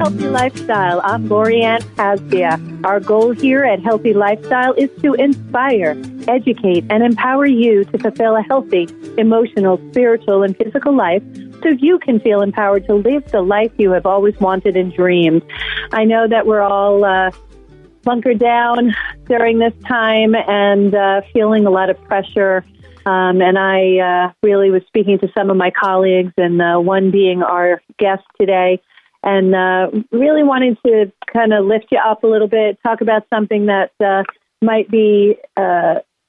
Healthy Lifestyle. I'm Lori Anne Casdia. Our goal here at Healthy Lifestyle is to inspire, educate, and empower you to fulfill a healthy, emotional, spiritual, and physical life so you can feel empowered to live the life you have always wanted and dreamed. I know that we're all bunkered down during this time and feeling a lot of pressure. And I really was speaking to some of my colleagues, and one being our guest today, and really wanting to kind of lift you up a little bit, talk about something that might be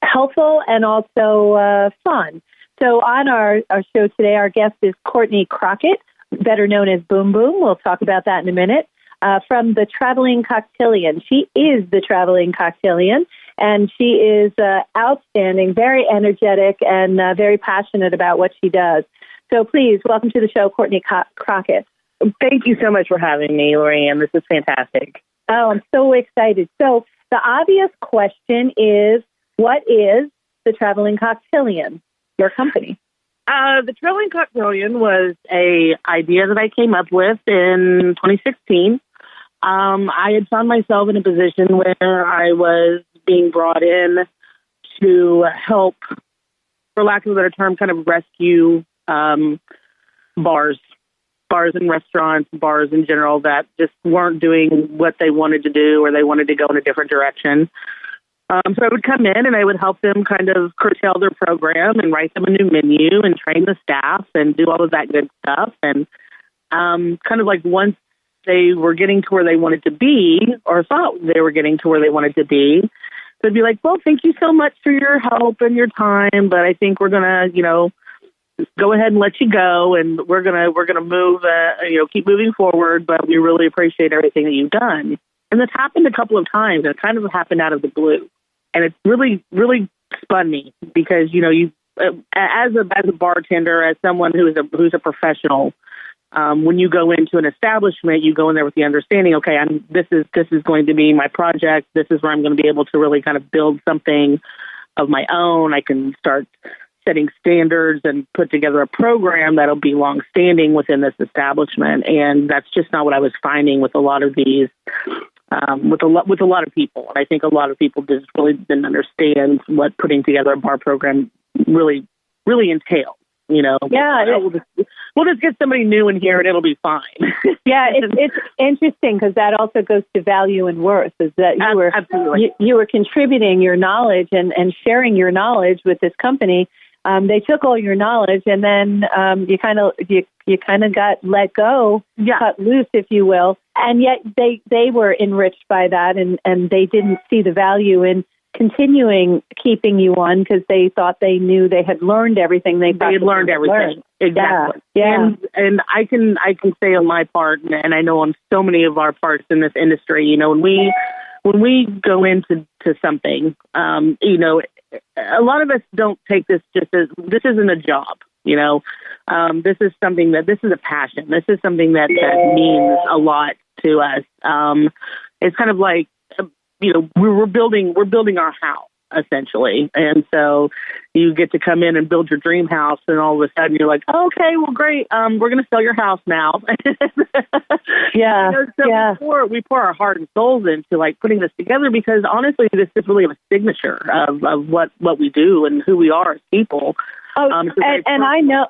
helpful and also fun. So on our show today, our guest is Courtney Crockett, better known as Boom Boom. We'll talk about that in a minute. From the Traveling Cocktailian. She is the Traveling Cocktailian, and she is outstanding, very energetic, and very passionate about what she does. So please, welcome to the show, Courtney Crockett. Thank you so much for having me, Lori Anne. This is fantastic. Oh, I'm so excited. So the obvious question is, what is the Traveling Cocktailian, your company? The Traveling Cocktailian was a idea that I came up with in 2016. I had found myself in a position where I was being brought in to help, for lack of a better term, kind of rescue bars and restaurants, bars in general that just weren't doing what they wanted to do, or they wanted to go in a different direction. So I would come in and I would help them kind of curtail their program and write them a new menu and train the staff and do all of that good stuff. And kind of like once they were getting to where they wanted to be, or thought they were getting to where they wanted to be, they'd be like, well, thank you so much for your help and your time, but I think we're going to, go ahead and let you go, and we're going to move, keep moving forward, but we really appreciate everything that you've done. And this happened a couple of times, and it kind of happened out of the blue. And it really, really spun me because, you as a bartender, as someone who's a professional, when you go into an establishment, you go in there with the understanding, okay, this is going to be my project. This is where I'm going to be able to really kind of build something of my own. I can start setting standards and put together a program that'll be long-standing within this establishment. And that's just not what I was finding with a lot of these, with a lot of people. And I think a lot of people just really didn't understand what putting together a bar program really, really entails. Yeah, we'll just get somebody new in here and it'll be fine. Yeah, it's interesting because that also goes to value and worth. Is that you were contributing your knowledge and sharing your knowledge with this company. They took all your knowledge and then you kind of got let go, cut loose, if you will. And yet they were enriched by that, and they didn't see the value in continuing keeping you on because they thought they knew they had learned everything. They had learned everything. Exactly. Yeah. And I can say on my part, and I know on so many of our parts in this industry, when we go into something, a lot of us don't take this just as, this isn't a job, this is a passion. This is something that means a lot to us. It's kind of like, we're building our house essentially. And so you get to come in and build your dream house, and all of a sudden you're like, oh, okay, well, great. We're going to sell your house now. We pour our heart and souls into like putting this together because honestly, this is really a signature of what we do and who we are as people. And I know,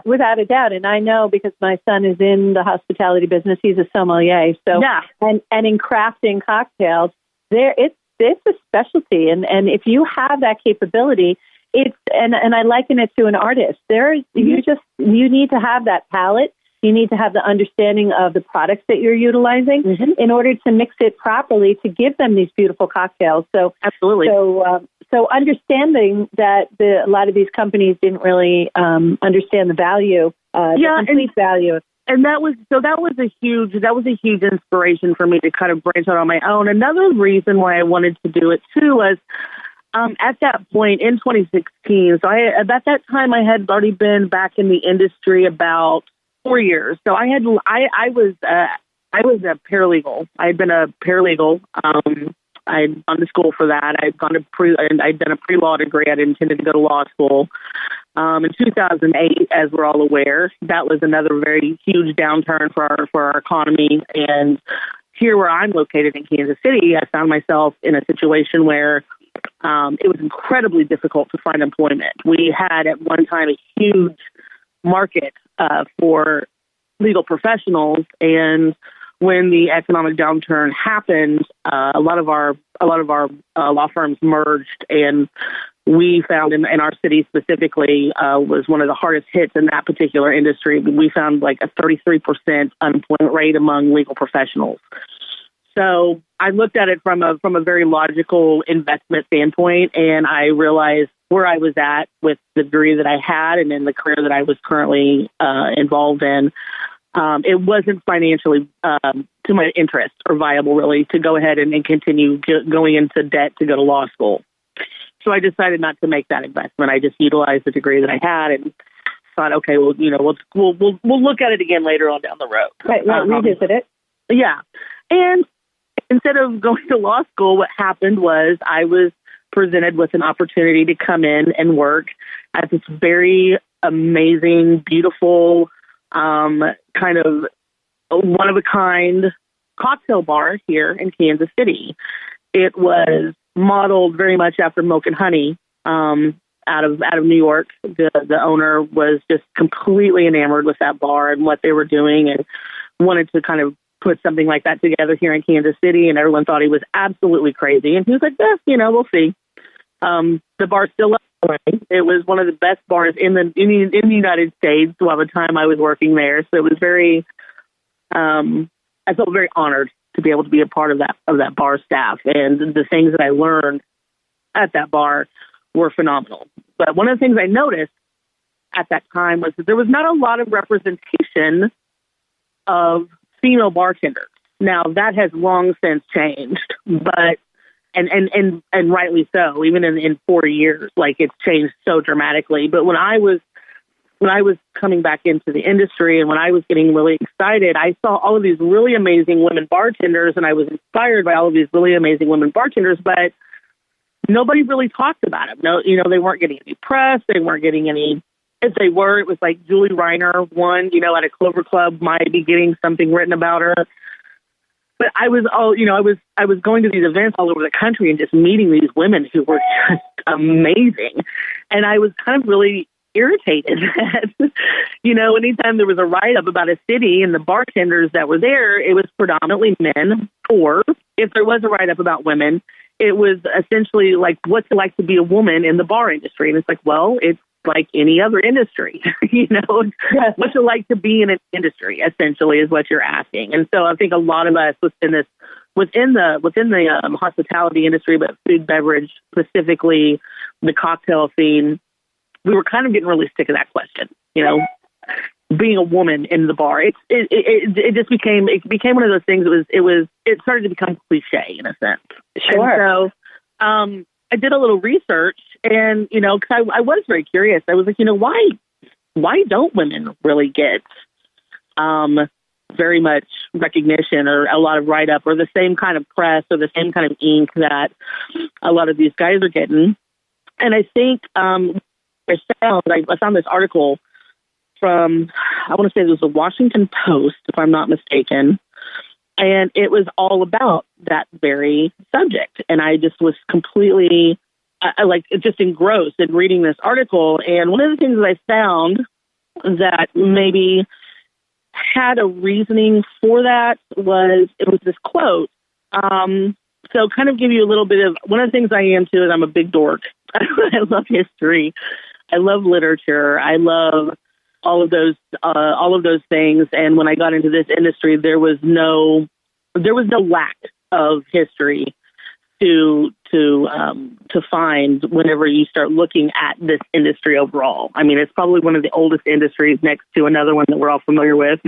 without a doubt. And I know because my son is in the hospitality business. He's a sommelier. So, and in crafting cocktails, it's a specialty. And if you have that capability, and I liken it to an artist. You need to have that palate. You need to have the understanding of the products that you're utilizing in order to mix it properly to give them these beautiful cocktails. So absolutely. So understanding that a lot of these companies didn't really understand the value, the complete value. And that was a huge inspiration for me to kind of branch out on my own. Another reason why I wanted to do it too was at that point in 2016. So at that time I had already been back in the industry about 4 years. So I was a paralegal. I had been a paralegal. I'd gone to school for that. I'd done a pre-law degree. I'd intended to go to law school. In 2008, as we're all aware, that was another very huge downturn for our economy. And here where I'm located in Kansas City, I found myself in a situation where it was incredibly difficult to find employment. We had at one time a huge market for legal professionals, and when the economic downturn happened, a lot of our law firms merged, and we found in our city specifically was one of the hardest hits in that particular industry. We found like a 33% unemployment rate among legal professionals. So I looked at it from a very logical investment standpoint, and I realized where I was at with the degree that I had and in the career that I was currently involved in. It wasn't financially to my interest or viable, really, to go ahead and continue going into debt to go to law school. So I decided not to make that investment. I just utilized the degree that I had and thought, okay, well, we'll look at it again later on down the road. Right, revisit it. Yeah. And instead of going to law school, what happened was I was presented with an opportunity to come in and work at this very amazing, beautiful, kind of one-of-a-kind cocktail bar here in Kansas City. It was modeled very much after Milk and Honey out of New York. The owner was just completely enamored with that bar and what they were doing and wanted to kind of put something like that together here in Kansas City, and everyone thought he was absolutely crazy. And he was like, we'll see. The bar's still up. It was one of the best bars in the United States while the time I was working there. So it was very, I felt very honored to be able to be a part of that bar staff. And the things that I learned at that bar were phenomenal. But one of the things I noticed at that time was that there was not a lot of representation of female bartenders. Now that has long since changed, but and rightly so. Even in 4 years, like it's changed so dramatically. But when I was coming back into the industry and when I was getting really excited, I saw all of these really amazing women bartenders, and I was inspired by all of these really amazing women bartenders. But nobody really talked about them. No, they weren't getting any press. They weren't getting any. If they were, it was like Julie Reiner, one, at a Clover Club, might be getting something written about her. But I was going to these events all over the country and just meeting these women who were just amazing. And I was kind of really irritated that, anytime there was a write-up about a city and the bartenders that were there, it was predominantly men. Or if there was a write-up about women, it was essentially like, what's it like to be a woman in the bar industry? And it's like, well, it's like any other industry, what's it like to be in an industry, essentially, is what you're asking. And so I think a lot of us within the hospitality industry, but food, beverage, specifically the cocktail scene, we were kind of getting really sick of that question, being a woman in the bar. It became one of those things. It started to become cliche in a sense. Sure. And so, I did a little research, and, because I was very curious. I was like, why don't women really get very much recognition or a lot of write-up or the same kind of press or the same kind of ink that a lot of these guys are getting? And I think I found this article from, I want to say it was the Washington Post, if I'm not mistaken. And it was all about that very subject. And I just was completely, just engrossed in reading this article. And one of the things that I found that maybe had a reasoning for that was this quote. So kind of give you a little bit of, one of the things I am too is I'm a big dork. I love history. I love literature. I love all of those things. And when I got into this industry, there was no lack of history to find whenever you start looking at this industry overall. I mean, it's probably one of the oldest industries next to another one that we're all familiar with,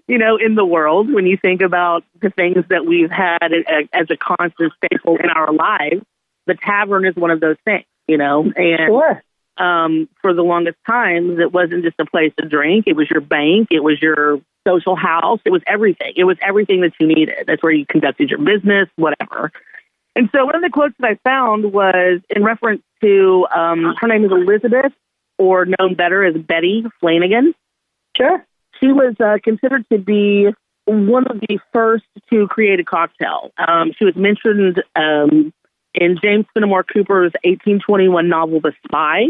in the world. When you think about the things that we've had as a constant staple in our lives, the tavern is one of those things, and sure. For the longest time, it wasn't just a place to drink. It was your bank. It was your social house. It was everything. It was everything that you needed. That's where you conducted your business, whatever. And so one of the quotes that I found was in reference to, her name is Elizabeth, or known better as Betty Flanagan. Sure. She was considered to be one of the first to create a cocktail. She was mentioned in James Fenimore Cooper's 1821 novel, The Spy.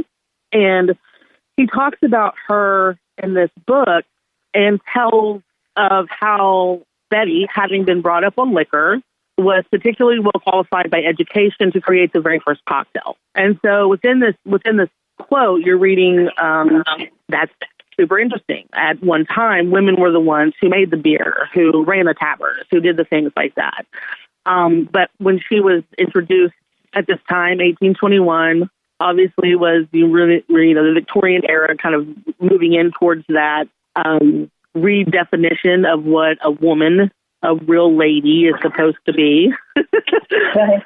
And he talks about her in this book and tells of how Betty, having been brought up on liquor, was particularly well qualified by education to create the very first cocktail. And so within this quote, you're reading, that's super interesting. At one time, women were the ones who made the beer, who ran the taverns, who did the things like that. But when she was introduced at this time, 1821, obviously was the Victorian era, kind of moving in towards that redefinition of what a woman, a real lady, is supposed to be. Right.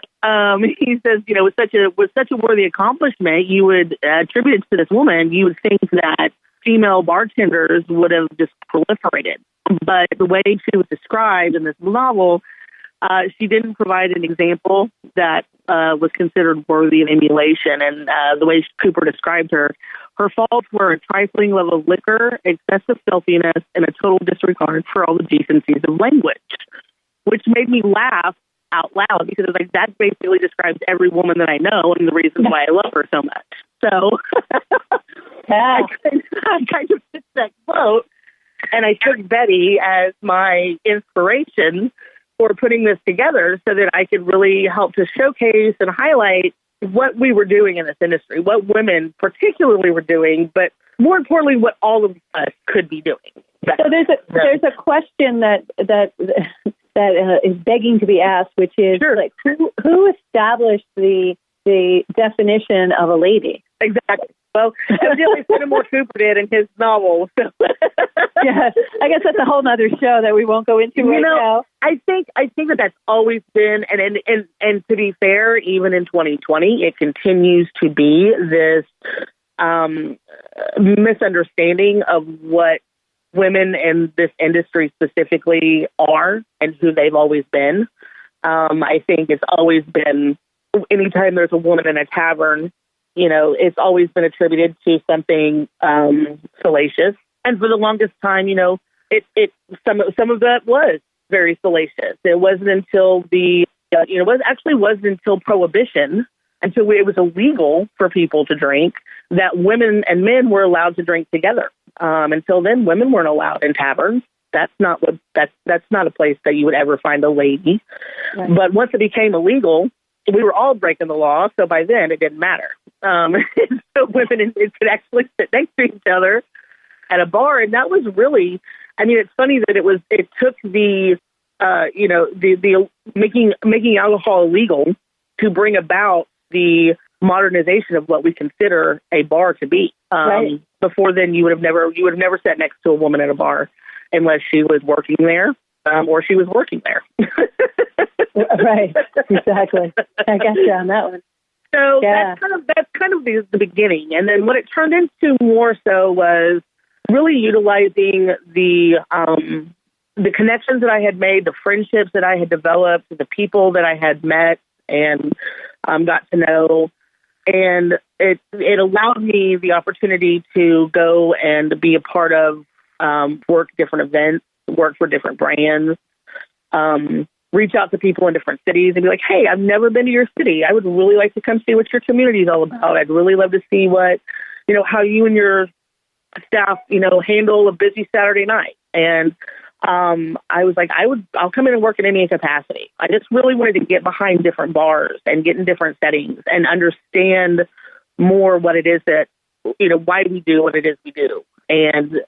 He says, with such a worthy accomplishment, you would attribute it to this woman. You would think that female bartenders would have just proliferated. But the way she was described in this novel, she didn't provide an example that was considered worthy of emulation. And the way Cooper described her faults were a trifling love of liquor, excessive filthiness, and a total disregard for all the decencies of language, which made me laugh out loud because that basically describes every woman that I know and the reason why I love her so much. So yeah. I kind of took that quote and I took Betty as my inspiration for putting this together so that I could really help to showcase and highlight what we were doing in this industry, what women particularly were doing, but more importantly, what all of us could be doing. So there's a question that is begging to be asked, which is sure. Like who established the definition of a lady? Exactly. Well, evidently Fenimore Cooper did in his novel. So. Yeah, I guess that's a whole other show that we won't go into now. I think that's always been, and to be fair, even in 2020, it continues to be this misunderstanding of what women in this industry specifically are and who they've always been. I think it's always been, anytime there's a woman in a tavern, it's always been attributed to something salacious. And for the longest time, some of that was very salacious. It wasn't until wasn't until Prohibition, until it was illegal for people to drink, that women and men were allowed to drink together. Until then, women weren't allowed in taverns. That's not a place that you would ever find a lady. Right. But once it became illegal, we were all breaking the law. So by then, it didn't matter. So women could actually sit next to each other at a bar, and that was really. I mean, it's funny that it took the making alcohol illegal to bring about the modernization of what we consider a bar to be. Right. Before then, you would have never sat next to a woman at a bar unless she was working there or she was working there. Right. Exactly. I got you on that one. So that's kind of the beginning, and then what it turned into more so was really utilizing the connections that I had made, the friendships that I had developed, the people that I had met and got to know. And it allowed me the opportunity to go and be a part of, work different events, work for different brands, reach out to people in different cities and be like, hey, I've never been to your city. I would really like to come see what your community is all about. I'd really love to see what, how you and your staff, handle a busy Saturday night. And I was like, I'll come in and work in any capacity. I just really wanted to get behind different bars and get in different settings and understand more what it is that, why we do what it is we do. And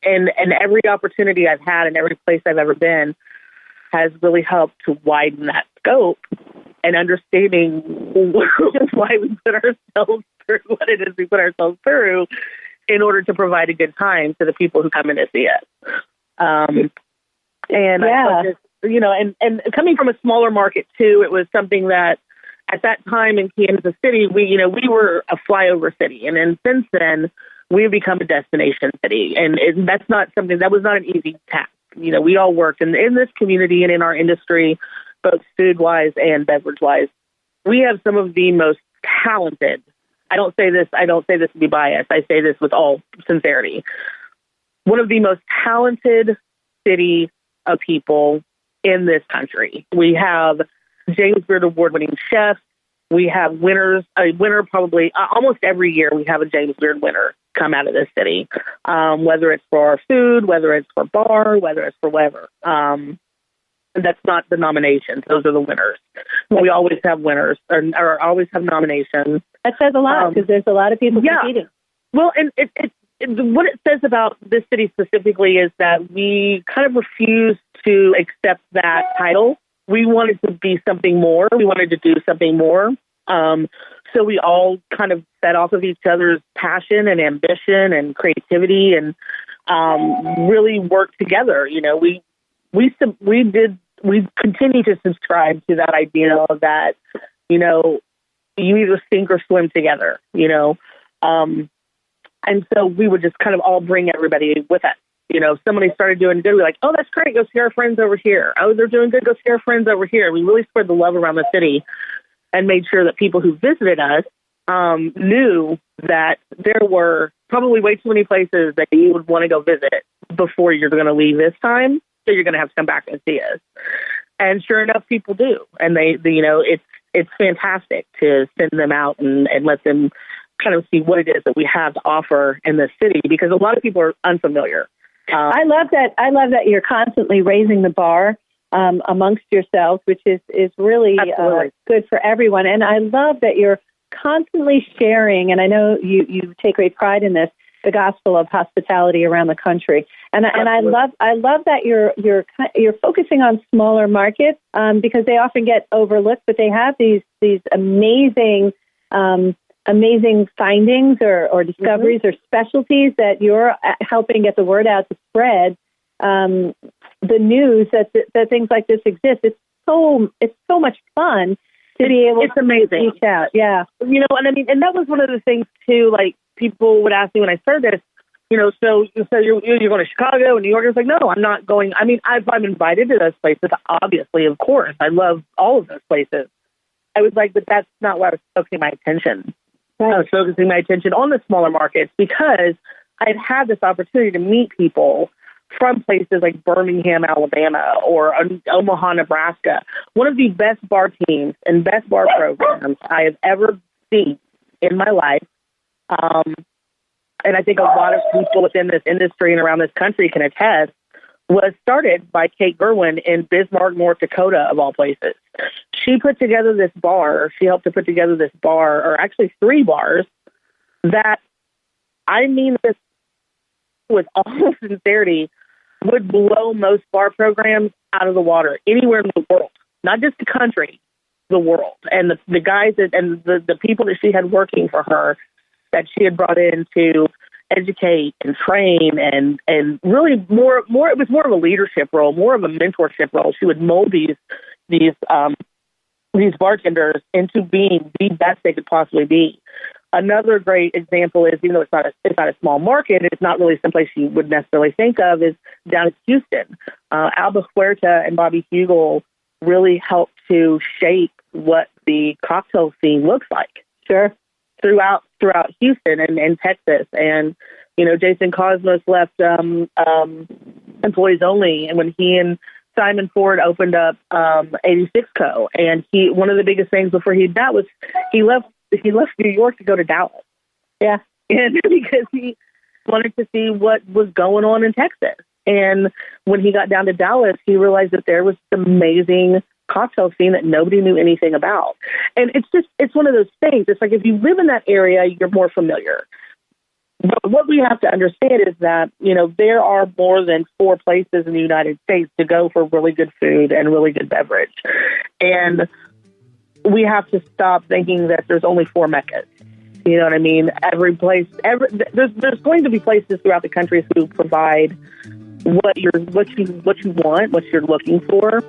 every opportunity I've had and every place I've ever been has really helped to widen that scope and understanding why we put ourselves through what it is we put ourselves through in order to provide a good time to the people who come in to see us. And coming from a smaller market too, it was something that at that time in Kansas City, we were a flyover city. And then since then we've become a destination city. And that was not an easy task. We all worked in this community and in our industry, both food-wise and beverage-wise. We have some of the most talented. I don't say this to be biased. I say this with all sincerity. One of the most talented city of people in this country. We have James Beard Award-winning chefs. We have winners. A winner probably almost every year. We have a James Beard winner come out of this city, whether it's for our food, whether it's for bar, whether it's for whatever. That's not the nominations. Those are the winners. We always have winners or always have nominations. That says a lot because there's a lot of people competing. Well, and what it says about this city specifically is that we kind of refuse to accept that title. We wanted to be something more. We wanted to do something more. So we all kind of fed off of each other's passion and ambition and creativity and really worked together. You know, we continue to subscribe to that idea that, you know, you either sink or swim together, you know. And so we would just kind of all bring everybody with us. You know, somebody started doing good, we're like, oh, that's great, go see our friends over here. Oh, they're doing good, go see our friends over here. We really spread the love around the city and made sure that people who visited us knew that there were probably way too many places that you would want to go visit before you're going to leave this time. So you're going to have to come back and see us. And sure enough, people do. And they you know, it's fantastic to send them out and let them kind of see what it is that we have to offer in this city, because a lot of people are unfamiliar. I love that you're constantly raising the bar amongst yourselves, which is really good for everyone. And I love that you're constantly sharing, and I know you take great pride in this, the gospel of hospitality around the country. And I love that you're focusing on smaller markets because they often get overlooked, but they have these amazing findings or discoveries or specialties that you're helping get the word out to spread the news that things like this exist. It's so much fun to be able to amazing. Reach out. Yeah. You know, and I mean, and that was one of the things too, like people would ask me when I started this, you know, so you're going to Chicago and New York. I was like, no, I'm not going. I mean, I'm invited to those places, obviously, of course. I love all of those places. I was like, but that's not where I was focusing my attention. Right. I was focusing my attention on the smaller markets because I'd had this opportunity to meet people from places like Birmingham, Alabama, or Omaha, Nebraska. One of the best bar teams and best bar programs I have ever seen in my life. And I think a lot of people within this industry and around this country can attest, was started by Kate Gerwin in Bismarck, North Dakota, of all places. She put together this bar. She helped to put together this bar, or actually 3 bars, that, I mean this with all sincerity, would blow most bar programs out of the water anywhere in the world, not just the country, the world. And the guys and the people that she had working for her, that she had brought in to educate and train and really more it was more of a leadership role, more of a mentorship role. She would mold these bartenders into being the best they could possibly be. Another great example is, even though it's not a small market, it's not really someplace you would necessarily think of, is down in Houston. Alba Huerta and Bobby Hugel really helped to shape what the cocktail scene looks like. Sure. Throughout Houston and Texas. And, you know, Jason Cosmos left Employees Only, and when he and Simon Ford opened up 86 Co. And one of the biggest things before he did that was he left New York to go to Dallas. Yeah. And because he wanted to see what was going on in Texas. And when he got down to Dallas, he realized that there was this amazing cocktail scene that nobody knew anything about. And it's one of those things. It's like, if you live in that area, you're more familiar. But what we have to understand is that, you know, there are more than 4 places in the United States to go for really good food and really good beverage. And we have to stop thinking that there's only 4 Meccas. You know what I mean? There's going to be places throughout the country who provide what you want, what you're looking for.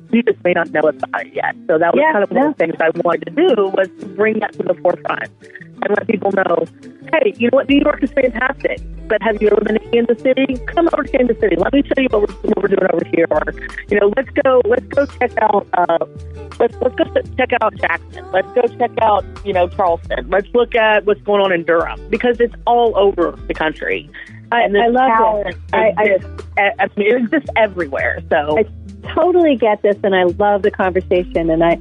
You just may not know about it yet. So that was kind of one of the things I wanted to do, was to bring that to the forefront and let people know, hey, you know what, New York is fantastic, but have you ever been to Kansas City? Come over to Kansas City. Let me tell you what we're doing over here. Or, let's go check out check out Jackson. Let's go check out, Charleston. Let's look at what's going on in Durham, because it's all over the country. I love it. It's just everywhere. So I totally get this, and I love the conversation, and I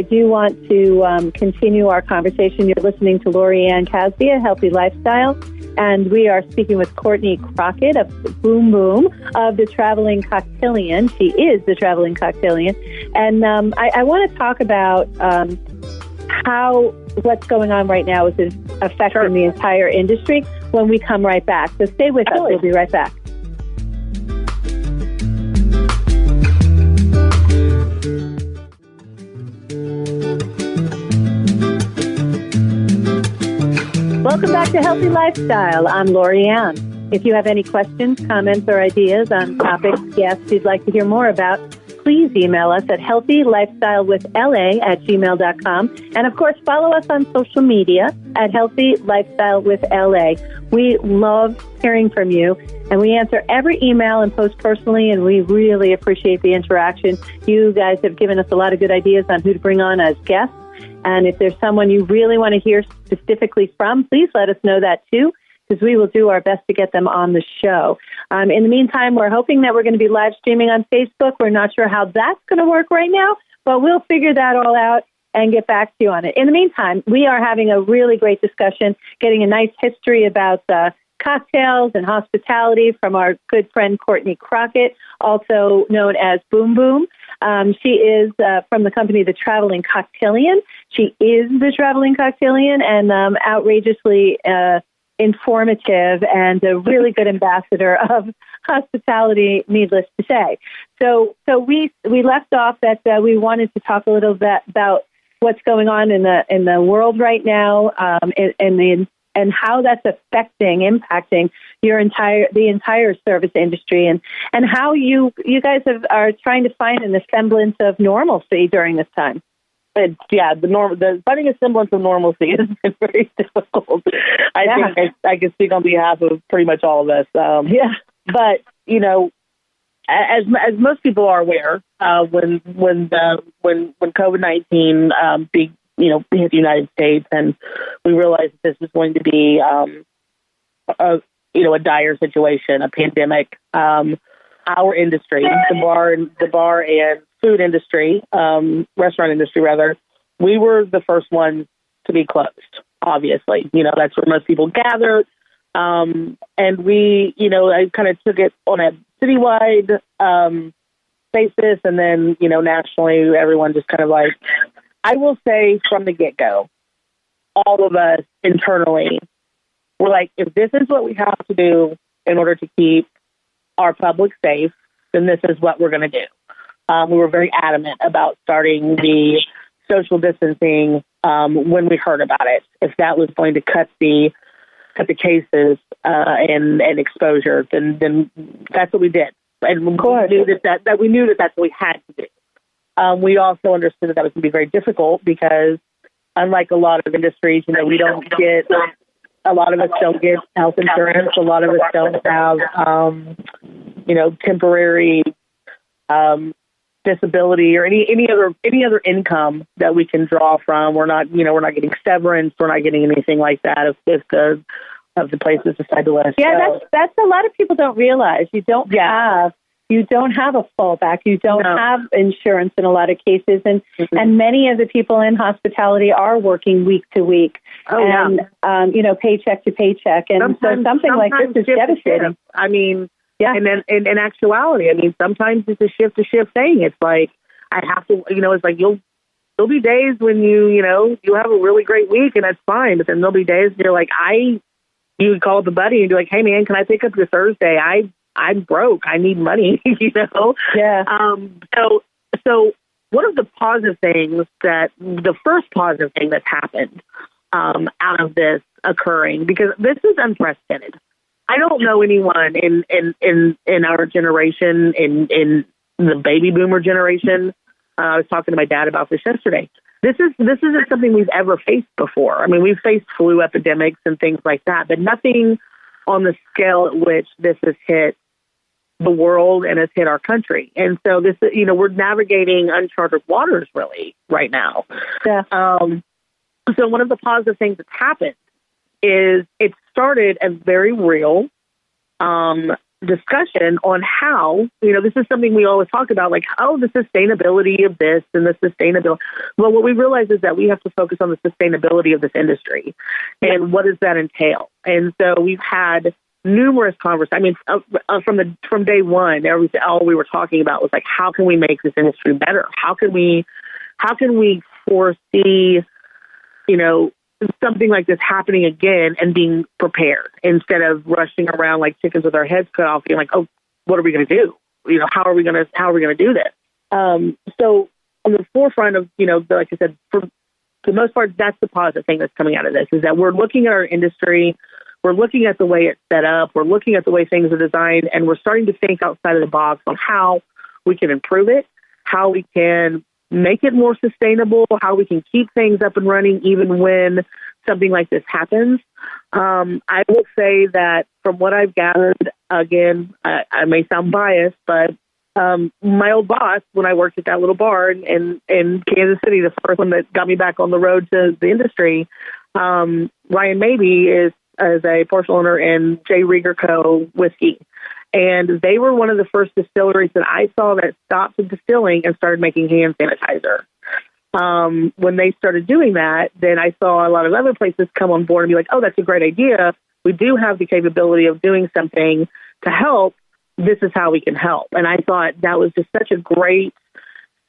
do want to continue our conversation. You're listening to Lori Anne Casdia, Healthy Lifestyle, and we are speaking with Courtney Crockett of Boom Boom of the Traveling Cocktailian. She is the Traveling Cocktailian, and I want to talk about how what's going on right now is affecting the entire industry when we come right back. So stay with us. We'll be right back. Welcome back to Healthy Lifestyle. I'm Lori Anne. If you have any questions, comments, or ideas on topics, guests you'd like to hear more about, please email us at healthylifestylewithla@gmail.com. And, of course, follow us on social media at Healthy Lifestyle with LA. We love hearing from you, and we answer every email and post personally, and we really appreciate the interaction. You guys have given us a lot of good ideas on who to bring on as guests. And if there's someone you really want to hear specifically from, please let us know that too, because we will do our best to get them on the show. In the meantime, we're hoping that we're going to be live streaming on Facebook. We're not sure how that's going to work right now, but we'll figure that all out and get back to you on it. In the meantime, we are having a really great discussion, getting a nice history about cocktails and hospitality from our good friend Courtney Crockett, also known as Boom Boom. She is from the company The Traveling Cocktailian. She is the Traveling Cocktailian, and outrageously informative and a really good ambassador of hospitality, needless to say. So we left off that we wanted to talk a little bit about what's going on in the world right now, and how that's impacting the entire service industry, and how you guys are trying to find a semblance of normalcy during this time. Finding a semblance of normalcy has been very difficult. I think I can speak on behalf of pretty much all of us. But as most people are aware, when COVID-19 hit the United States, and we realized that this was going to be a dire situation, a pandemic. Our industry, the bar and food industry, restaurant industry rather, we were the first ones to be closed. Obviously, that's where most people gather, and we, I kind of took it on a citywide basis, and then nationally, everyone just kind of like. I will say from the get-go, all of us internally were like, if this is what we have to do in order to keep our public safe, then this is what we're going to do. We were very adamant about starting the social distancing when we heard about it. If that was going to cut the cases and exposure, then that's what we did. And we knew that that's what we had to do. We also understood that was going to be very difficult because, unlike a lot of industries, a lot of us don't get health insurance. A lot of us don't have, temporary disability or any other income that we can draw from. We're not getting severance. We're not getting anything like that if the places decide to let us go. That's a lot of people don't realize. You don't have a fallback. You don't have insurance in a lot of cases. And many of the people in hospitality are working week to week paycheck to paycheck. And so something like this is devastating. I mean, and then in actuality, sometimes it's a shift to shift thing. It's like, I have to, it's like there'll be days when you have a really great week and that's fine. But then there'll be days you're like, you call up a buddy and be like, hey man, can I pick up your Thursday? I'm broke. I need money, Yeah. So one of the the first positive thing that's happened out of this occurring, because this is unprecedented. I don't know anyone in our generation, in the baby boomer generation, I was talking to my dad about this yesterday. This isn't something we've ever faced before. I mean, we've faced flu epidemics and things like that, but nothing on the scale at which this has hit the world and has hit our country. And so this, we're navigating uncharted waters really right now. Yeah. So one of the positive things that's happened is it started a very real discussion on how, this is something we always talk about, like, the sustainability of this and the sustainability. Well, what we realize is that we have to focus on the sustainability of this industry and what does that entail. And so we've had numerous conversations. I mean, from day one, all we were talking about was like, how can we make this industry better? How can we foresee, something like this happening again and being prepared instead of rushing around like chickens with our heads cut off, being like, oh, what are we going to do? How are we going to do this? So on the forefront of, like I said, for the most part, that's the positive thing that's coming out of this, is that we're looking at our industry, we're looking at the way it's set up, we're looking at the way things are designed, and we're starting to think outside of the box on how we can improve it, how we can make it more sustainable, how we can keep things up and running even when something like this happens. I will say that from what I've gathered, again, I may sound biased, but my old boss, when I worked at that little bar in Kansas City, the first one that got me back on the road to the industry, Ryan Mabey is a partial owner in J. Rieger Co. whiskey. And they were one of the first distilleries that I saw that stopped distilling and started making hand sanitizer. When they started doing that, then I saw a lot of other places come on board and be like, oh, that's a great idea. We do have the capability of doing something to help. This is how we can help. And I thought that was just such a great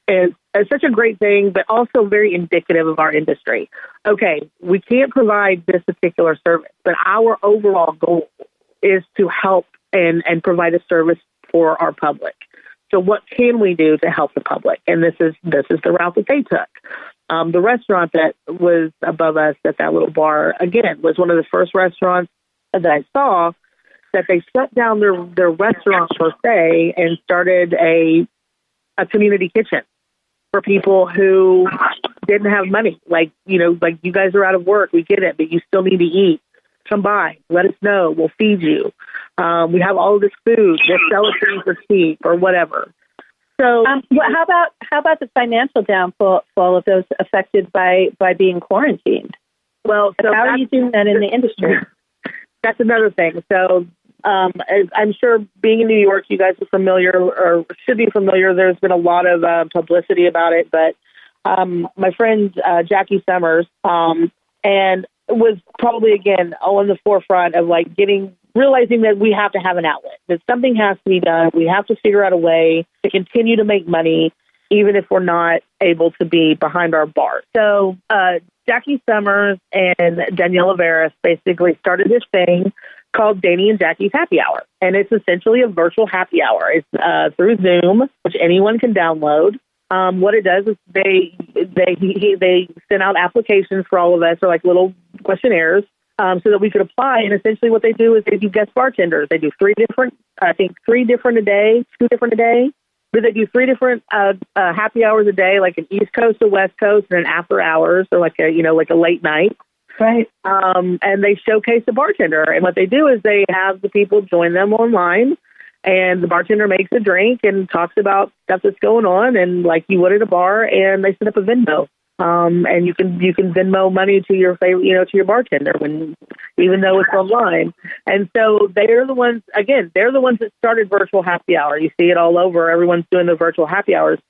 thing, but also very indicative of our industry. Okay, we can't provide this particular service, but our overall goal is to help and provide a service for our public. So what can we do to help the public? And this is the route that they took. The restaurant that was above us at that little bar, again, was one of the first restaurants that I saw that they shut down their restaurant per se and started a community kitchen for people who didn't have money. Like you guys are out of work. We get it, but you still need to eat. Come by, let us know. We'll feed you. We have all of this food. We'll sell it to you for cheap or whatever. So, how about the financial downfall of those affected by being quarantined? Well, so how are you doing that in the industry? That's another thing. So, I'm sure being in New York, you guys are familiar or should be familiar. There's been a lot of publicity about it, but my friend Jackie Summers and was probably again on the forefront of like realizing that we have to have an outlet, that something has to be done. We have to figure out a way to continue to make money, even if we're not able to be behind our bar. So Jackie Summers and Daniela Veras basically started this thing called Danny and Jackie's Happy Hour. And it's essentially a virtual happy hour. It's through Zoom, which anyone can download. What it does is they send out applications for all of us, or like little questionnaires, so that we could apply. And essentially what they do is they do guest bartenders. They do three different a day. But they do three different happy hours a day, like an East Coast or West Coast, and an after hours, or like a late night. Right. And they showcase the bartender. And what they do is they have the people join them online, and the bartender makes a drink and talks about stuff that's going on, and like you would at a bar, and they set up a Venmo. And you can Venmo money to your favorite, to your bartender even though it's online. And so they're the ones that started virtual happy hour. You see it all over. Everyone's doing the virtual happy hours.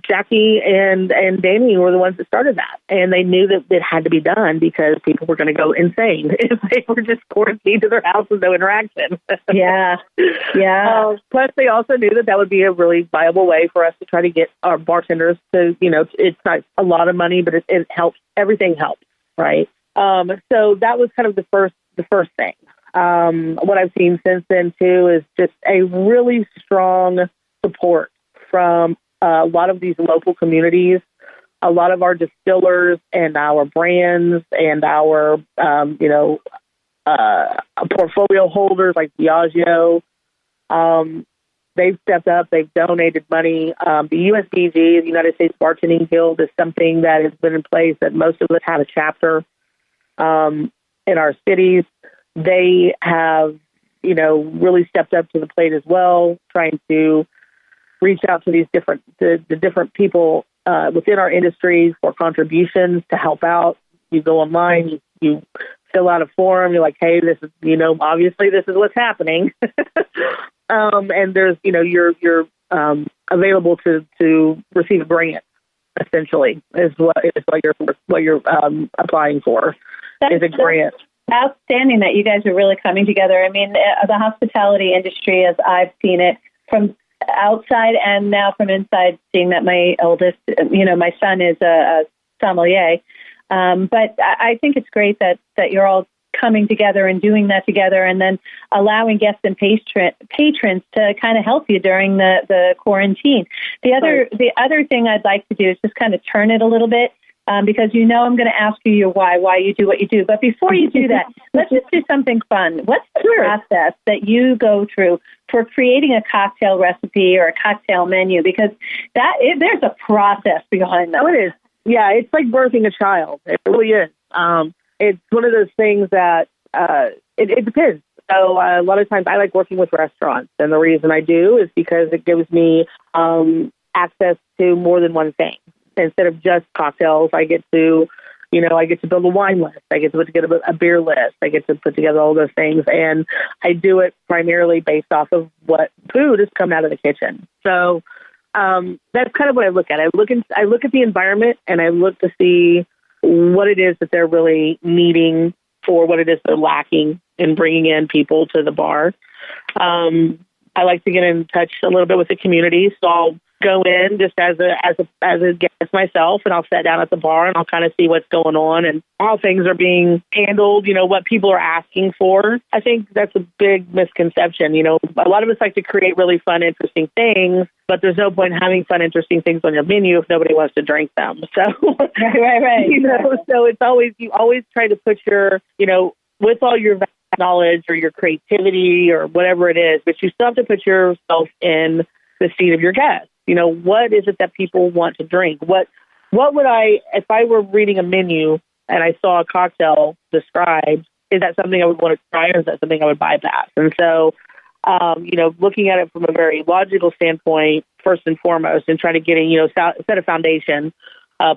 Jackie and Danny were the ones that started that, and they knew that it had to be done because people were going to go insane if they were just quarantined to their house with no interaction. Yeah. Plus, they also knew that would be a really viable way for us to try to get our bartenders to, it's not a lot of money, but it helps. Everything helps, right? So that was kind of the first thing. What I've seen since then too is just a really strong support from a lot of these local communities, a lot of our distillers and our brands and our, portfolio holders like Diageo. they've stepped up. They've donated money. The USBG, the United States Bartending Guild, is something that has been in place that most of us have a chapter in our cities. They have, really stepped up to the plate as well, trying to reach out to these different people within our industry for contributions to help out. You go online, you fill out a form. You're like, hey, this is, obviously this is what's happening. And there's, you're available to receive a grant. Essentially, is what you're applying for. That is a grant. Outstanding that you guys are really coming together. I mean, the hospitality industry, as I've seen it from outside and now from inside, seeing that my eldest, my son is a sommelier. But I think it's great that you're all coming together and doing that together, and then allowing guests and patrons to kind of help you during the quarantine. The other thing I'd like to do is just kind of turn it a little bit, because I'm going to ask you your why you do what you do. But before you do that, let's just do something fun. What's the process that you go through for creating a cocktail recipe or a cocktail menu? Because there's a process behind that. Oh, it is. Yeah, it's like birthing a child. It really is. It's one of those things that it depends. So a lot of times I like working with restaurants, and the reason I do is because it gives me access to more than one thing. Instead of just cocktails, I get to build a wine list. I get to put together a beer list. I get to put together all those things, and I do it primarily based off of what food has come out of the kitchen. So that's kind of what I look at. I look at the environment, and I look to see what it is that they're really needing for what it is they're lacking in bringing in people to the bar. I like to get in touch a little bit with the community, so I'll go in just as a guest myself, and I'll sit down at the bar and I'll kind of see what's going on and how things are being handled, what people are asking for. I think that's a big misconception. A lot of us like to create really fun, interesting things, but there's no point in having fun, interesting things on your menu if nobody wants to drink them. So, right. So you always try to put your, with all your knowledge or your creativity or whatever it is, but you still have to put yourself in the seat of your guests. What is it that people want to drink? What would if I were reading a menu and I saw a cocktail described, is that something I would want to try, or is that something I would bypass? And so, looking at it from a very logical standpoint, first and foremost, and trying to get set a foundation,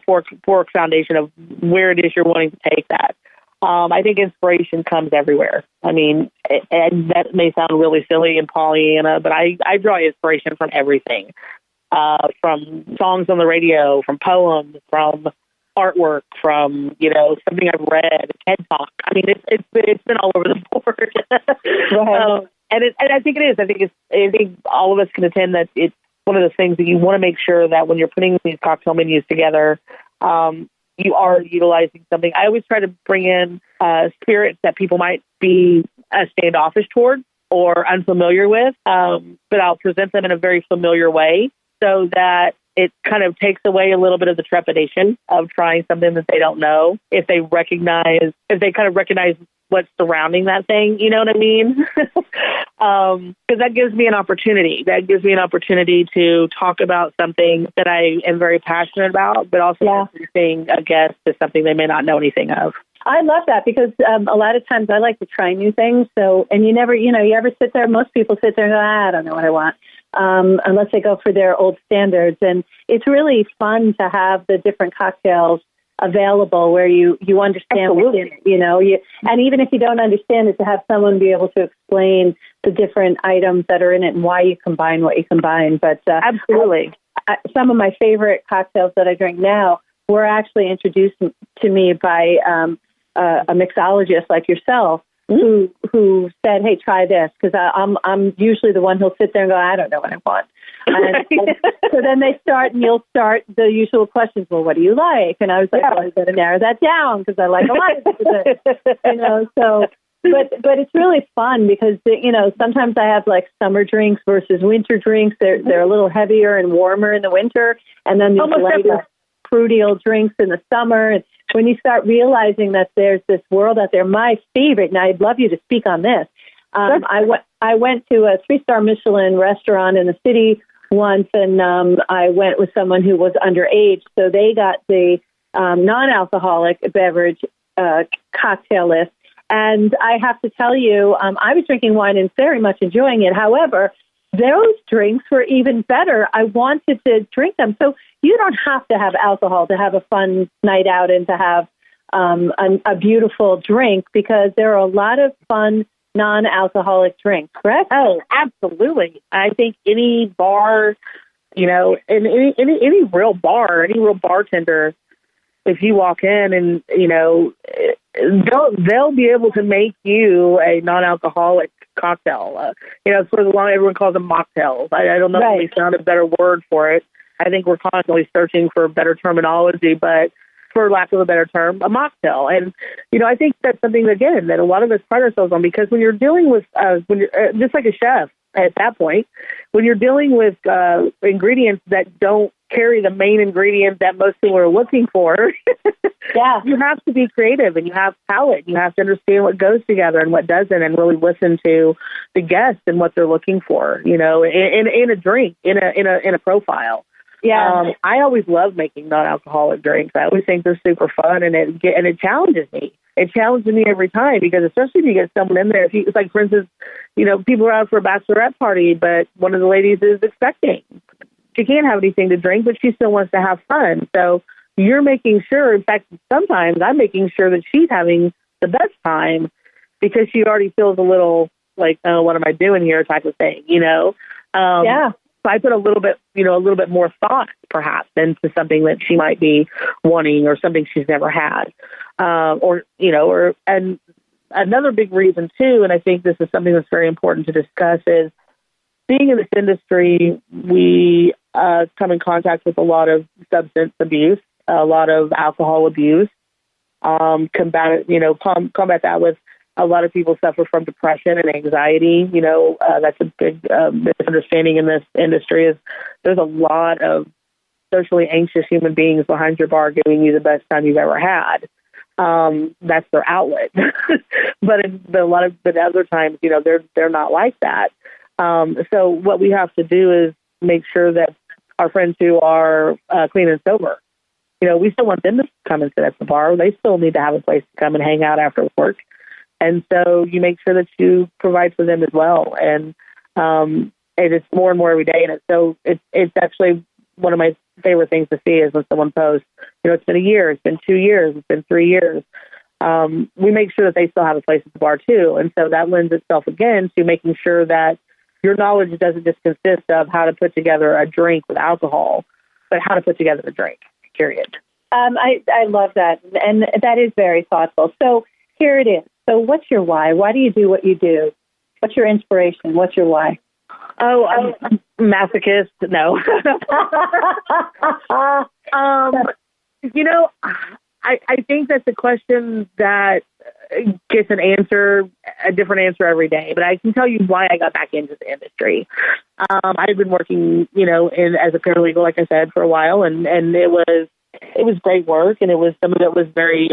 pork foundation of where it is you're wanting to take that. I think inspiration comes everywhere. I mean, and that may sound really silly and Pollyanna, but I draw inspiration from everything. From songs on the radio, from poems, from artwork, from something I've read, TED Talk. I mean, it's been all over the board. And I think it is. I think all of us can attend that. It's one of those things that you want to make sure that when you're putting these cocktail menus together, you are utilizing something. I always try to bring in spirits that people might be standoffish toward or unfamiliar with, but I'll present them in a very familiar way, so that it kind of takes away a little bit of the trepidation of trying something that they don't know. If they kind of recognize what's surrounding that thing, you know what I mean? Because that gives me an opportunity. That gives me an opportunity to talk about something that I am very passionate about, but also introducing a guest to something they may not know anything of. I love that, because a lot of times I like to try new things. So, and you ever sit there, most people sit there and go, I don't know what I want. Unless they go for their old standards. And it's really fun to have the different cocktails available where you understand what's in it, and even if you don't understand it, to have someone be able to explain the different items that are in it and why you combine what you combine. But absolutely. Some of my favorite cocktails that I drink now were actually introduced to me by a mixologist like yourself, who said, hey, try this, because I'm usually the one who'll sit there and go, I don't know what I want. And so then you'll start the usual questions. Well, what do you like? And I was like, well, I got to narrow that down because I like a lot of different, so, but it's really fun because, sometimes I have like summer drinks versus winter drinks. They're a little heavier and warmer in the winter. And then these lighter, fruity old drinks in the summer. And when you start realizing that there's this world out there, my favorite, and I'd love you to speak on this, I went to a 3-star Michelin restaurant in the city once, and I went with someone who was underage, so they got the non-alcoholic beverage cocktail list. And I have to tell you, I was drinking wine and very much enjoying it. However, those drinks were even better. I wanted to drink them. So you don't have to have alcohol to have a fun night out and to have a beautiful drink, because there are a lot of fun non-alcoholic drinks, correct? Oh, absolutely. I think any bar, and any real bar, any real bartender, if you walk in and, they'll be able to make you a non-alcoholic cocktail. For the long, everyone calls them mocktails. I don't know if they found a better word for it. I think we're constantly searching for better terminology, but for lack of a better term, a mocktail. And, I think that's something, again, that a lot of us pride ourselves on, because when you're dealing with, when you're just like a chef at that point, when you're dealing with ingredients that don't carry the main ingredient that most people are looking for, you have to be creative, and you have palate. You have to understand what goes together and what doesn't, and really listen to the guests and what they're looking for, in a drink, in a profile. Yeah. I always love making non-alcoholic drinks. I always think they're super fun, and it challenges me. It challenges me every time, because especially if you get someone in there, it's like, for instance, people are out for a bachelorette party, but one of the ladies is expecting. She can't have anything to drink, but she still wants to have fun. So you're making sure, in fact, sometimes I'm making sure that she's having the best time, because she already feels a little like, oh, what am I doing here type of thing, So I put a little bit more thought, perhaps, into something that she might be wanting, or something she's never had, and another big reason too. And I think this is something that's very important to discuss, is being in this industry, we come in contact with a lot of substance abuse, a lot of alcohol abuse. Combat that with, a lot of people suffer from depression and anxiety. That's a big misunderstanding in this industry, is there's a lot of socially anxious human beings behind your bar giving you the best time you've ever had. That's their outlet. but other times, they're not like that. So what we have to do is make sure that our friends who are clean and sober, we still want them to come and sit at the bar. They still need to have a place to come and hang out after work. And so you make sure that you provide for them as well. And it's more and more every day. And it's actually one of my favorite things to see, is when someone posts, it's been a year, it's been 2 years, it's been 3 years. We make sure that they still have a place at the bar too. And so that lends itself again to making sure that your knowledge doesn't just consist of how to put together a drink with alcohol, but how to put together a drink, period. I love that. And that is very thoughtful. So here it is. So what's your why? Why do you do what you do? What's your inspiration? What's your why? Oh, I'm a masochist. No. I think that's a question that gets a different answer every day. But I can tell you why I got back into the industry. I've been working, as a paralegal, like I said, for a while, and it was great work, and some of it was very,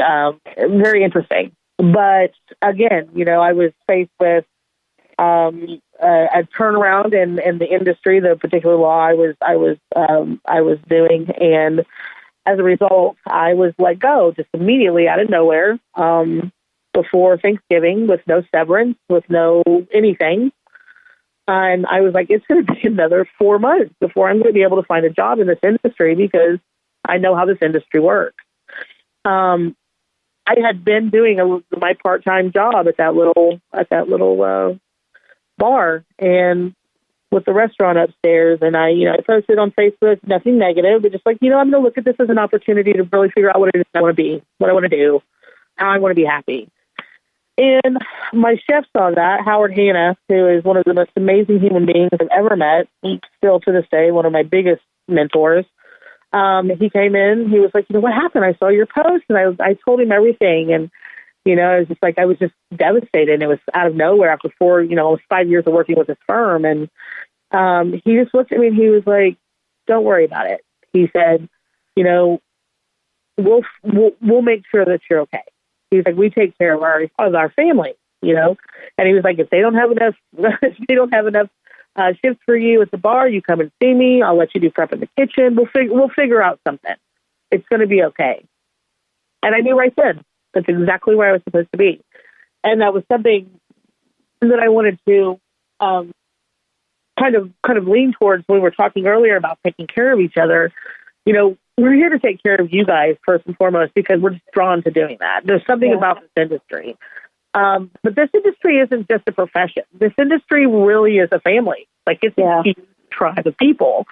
very interesting. But again, I was faced with a turnaround in the industry, the particular law I was doing, and as a result, I was let go just immediately out of nowhere before Thanksgiving, with no severance, with no anything. And I was like, it's going to be another 4 months before I'm going to be able to find a job in this industry, because I know how this industry works. I had been doing my part-time job at that little bar, and with the restaurant upstairs, and I posted on Facebook, nothing negative, but just like, I'm going to look at this as an opportunity to really figure out what it is I want to be, what I want to do, how I want to be happy. And my chef saw that, Howard Hanna, who is one of the most amazing human beings I've ever met, still to this day, one of my biggest mentors. He came in, he was like, what happened? I saw your post, and I told him everything. And, I was just like, I was just devastated. And it was out of nowhere after almost 5 years of working with this firm. And he just looked at me and he was like, don't worry about it. He said, we'll make sure that you're okay. He's like, we take care of our family. you know? And he was like, if they don't have enough, shifts for you at the bar, you come and see me. I'll let you do prep in the kitchen. We'll figure out something. It's going to be okay. And I knew right then that's exactly where I was supposed to be. And that was something that I wanted to kind of lean towards when we were talking earlier about taking care of each other. You know, we're here to take care of you guys first and foremost because we're just drawn to doing that. There's something about this industry. But this industry isn't just a profession. This industry really is a family. Like, it's a huge tribe of people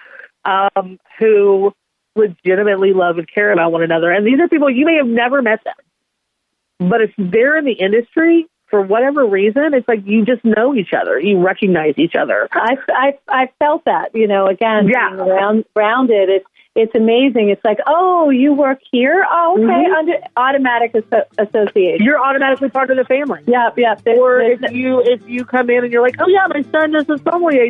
who legitimately love and care about one another. And these are people, you may have never met them, but if they're in the industry, for whatever reason, it's like you just know each other. You recognize each other. I felt that, you know, again, being around it. It's amazing. It's like, oh, you work here? Oh, okay. Automatic association. You're automatically part of the family. Yeah. Or if you come in and you're like, oh yeah, my son is a sommelier.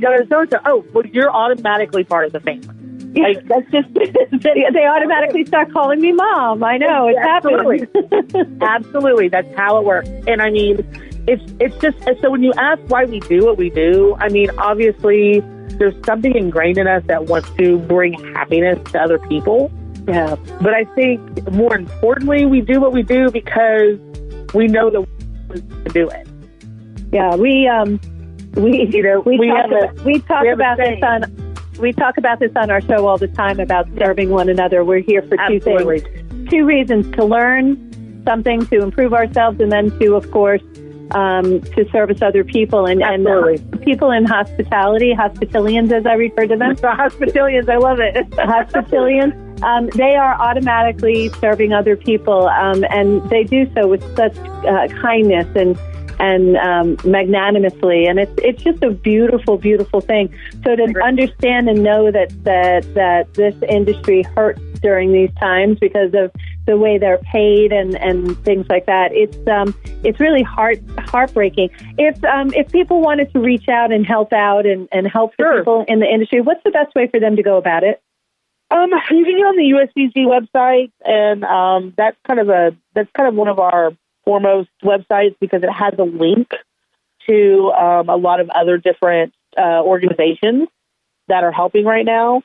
Oh, well, you're automatically part of the family. Like, that's just they automatically start calling me mom. I know, it's happening. Absolutely, that's how it works. And I mean, it's just so when you ask why we do what we do, I mean, obviously there's something ingrained in us that wants to bring happiness to other people. Yeah, but I think more importantly, we do what we do because we know that we want to do it. Yeah, we talk about this on our show all the time about serving one another. We're here for two things. Two reasons: to learn something, to improve ourselves, and then to, of course, to service other people. And people in hospitality, hospitalians, as I refer to them. Hospitalians, I love it. Hospitalians, they are automatically serving other people, and they do so with such kindness and magnanimously, and it's just a beautiful, beautiful thing. So to understand and know that this industry hurts during these times because of the way they're paid and things like that, it's really heartbreaking. If people wanted to reach out and help out and help the people in the industry, what's the best way for them to go about it? You can go on the USCG website, and that's kind of one of our foremost websites because it has a link to a lot of other different organizations that are helping right now.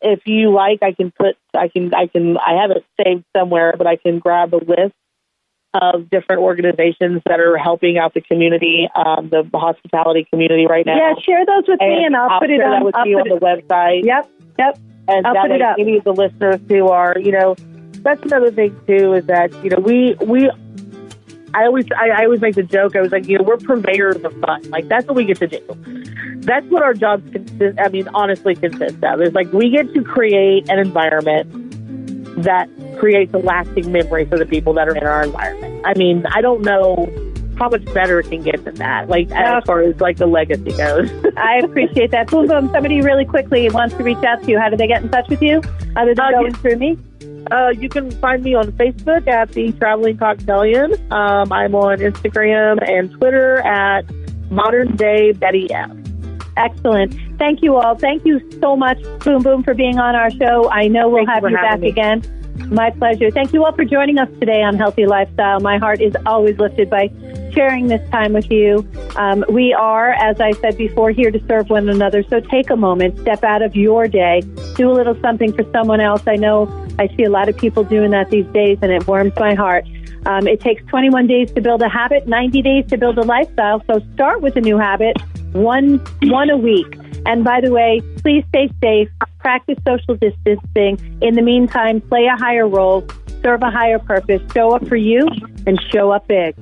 If you like, I have it saved somewhere, but I can grab a list of different organizations that are helping out the community, the hospitality community right now. Yeah, share those with me, and I'll put it on the website. Yep. And I'll put it up. Any of the listeners who are, that's another thing too, is that, I always make the joke. I was like, we're purveyors of fun. Like, that's what we get to do. That's what our jobs honestly consist of. Is like, we get to create an environment that creates a lasting memory for the people that are in our environment. I mean, I don't know how much better it can get than that, like, as far as, like, the legacy goes. I appreciate that. Boom, boom. Somebody really quickly wants to reach out to you. How do they get in touch with you, other than going through me? You can find me on Facebook at the Traveling Cocktailian. I'm on Instagram and Twitter at Modern Day Betty F. Excellent. Thank you all. Thank you so much, Boom Boom, for being on our show. I know we'll have you back again. My pleasure. Thank you all for joining us today on Healthy Lifestyle. My heart is always lifted by sharing this time with you. We are, as I said before, here to serve one another. So take a moment, step out of your day, do a little something for someone else. I know I see a lot of people doing that these days, and it warms my heart. It takes 21 days to build a habit, 90 days to build a lifestyle. So start with a new habit, one a week. And by the way, please stay safe, practice social distancing. In the meantime, play a higher role, serve a higher purpose, show up for you, and show up big.